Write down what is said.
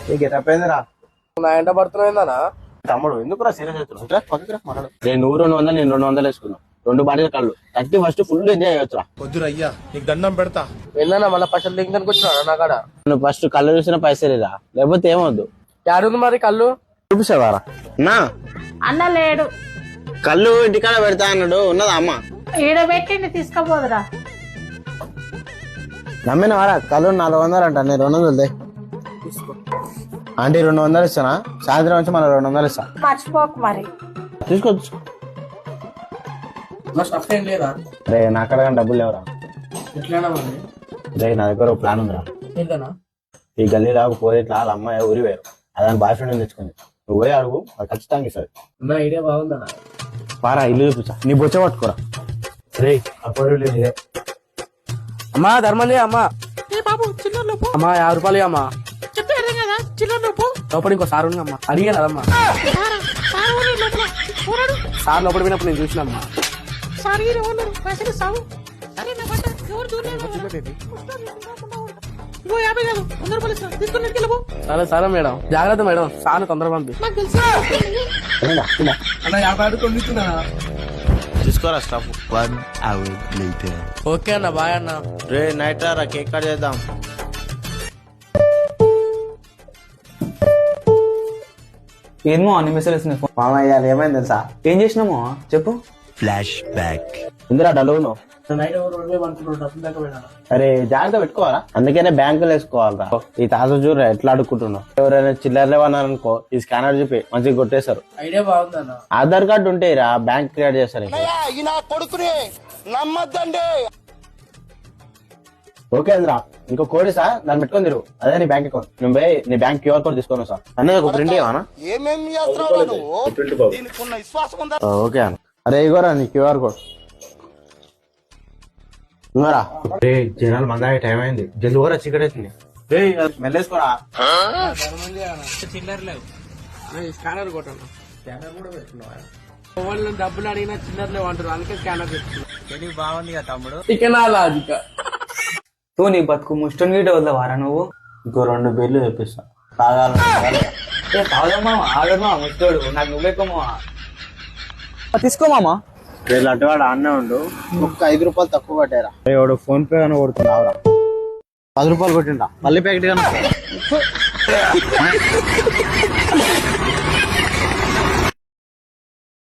నీకు ఎట్టపోయిందిరా? నా ఎంట పడుతున్నాయిందనా తమ్ముడు ఎందుకురా సీరియస్ అవుతున్నావు? నేను 200 నేను 200 వేసుకున్నాను. 2 బాటిల్ కళ్ళు 30 ఫస్ట్ ఫుల్ ఎంజాయ్ చేయొచ్చురా. వద్దురయ్యా నీకు దండం పెడతా. ఏందన్నా మళ్ళీ పైసలు దిగుతానికి వచ్చినా నా కాడ? నువ్వు ఫస్ట్ కళ్ళు చూసిన పైసలేరా, లేకపోతే ఏమొద్దు. యాడుంది మరి కళ్ళు? చూపిస్తావారా? నా అన్న లేడు, కళ్ళు ఇంటికాడ పెడతా అన్నాడు. ఉన్నదా అమ్మ? ఈడబెట్టిండి తీసుకోపోదురా. నమ్మిన వారా? కళ్ళు 400 అంట. నేను 200 ఆంటీ 200 ఇస్తానా? సాయంత్రం వచ్చి మళ్ళీ 200 ఇస్తా. మర్చిపోకు మరి. తీసుకోవచ్చు. స్టఫ్ ఏం లేదా? రే నా అక్కడ డబ్బులు లేవురా. ఎట్లా మరి? రే నా దగ్గర ఒక ప్లాన్ ఉందిరా. ఏంటన్నా? ఈ గల్లీ రాకపోతే ఇట్లా వాళ్ళ అమ్మాయి ఊరి వేరు, అదని బాయ్ ఫ్రెండ్ తెచ్చుకుంది. నువ్వు పోయి అడుగు, అది ఖచ్చితంగా ఇస్తుంది. నా ఐడియా బాగుందన్నా. పారా ఇల్లు చూపించా, నీ బొచ్చ పట్టుకోరా. రే అప్పుడు ఇదే అమ్మా ధర్మంది అమ్మా. అమ్మా 50 రూపాయలు అమ్మా. లోపల ఇంకో సార్ ఉంది అమ్మా, అడిగాను అదమ్మా. సార్ లోపల పోయినప్పుడు నేను చూసినమ్మా. సరే సరే మేడం, జాగ్రత్త మేడం. సార్ తొందర పంపి. అన్న 50 రూపాయలు తీసుకోరా స్టాప్. 1 hour later. ఓకే అన్న, బాయ్ అన్న. రే నైట్ రా, కేక్ కట్ చేద్దాం. ఏమో అని మెసేజ్ ఫోన్ మామయ్య ఏమైంది తెలుసా? ఏం చేసినామో చెప్పు. Flashback. ఇందిరా డల్లు. అరే జాగ్రత్త పెట్టుకోవాలా, అందుకనే బ్యాంకులో వేసుకోవాలరా. ఈ తాత చూడరా ఎట్లా అడుక్కుంటున్నావు. ఎవరైనా చిల్లర్లు ఏమన్నారనుకో ఈ స్కానర్ చూపి మంచిగా కొట్టేశారు. ఐడియా బాగుందన్న. ఆధార్ కార్డు ఉంటే రా బ్యాంక్ క్రియేట్ చేస్తారు. ఓకే అందురా ఇంకో కోడి సార్, దాన్ని పెట్టుకొని తిరుగు. అదే నీ బ్యాంక్ అకౌంట్. నువ్వు పోయి నీ బ్యాంక్ క్యూఆర్ కోడ్ తీసుకొని సార్. అనేది ఒక ప్రింట్ ఇవ్వనా? ఓకే అన్న. అరే ఇగోరా నీ క్యూఆర్ కోడ్. ఇంకోరా. రే జనాలు మందానికి టైం అయింది, జల్ది కూడా చీకటి అవుతుంది. రే మెల్లేసుకోరా. చిల్లర లేవు, స్కానర్ కొట్టాను. స్కానర్ కూడా పెట్టుకున్నావా? వాళ్ళు డబ్బులు అడిగినా చిల్లర లేవు అంటారు, అందుకే స్కానర్ పెట్టుకున్నా. బాగుంది కదా తమ్ముడు. చికెన్ లాజిక. తూ నీ బతుకు ముష్టం గీట వద్దవారా నువ్వు? ఇంకో 2 బీర్లు తెప్పిస్తా తాగాలి. తాగమ్మా, ఆగమ్మా ముష్టోడు. నాకు నువ్వెక్కమ్మా. తీసుకోమామా. రేపు అటువాడు ఆడనే ఉండు. ఒక్క 5 రూపాయలు తక్కువ పట్టారా. వాడు ఫోన్ పే అని కొడుతున్నావురా. 10 రూపాయలు కొట్టిండా మళ్ళీ ప్యాకెట్.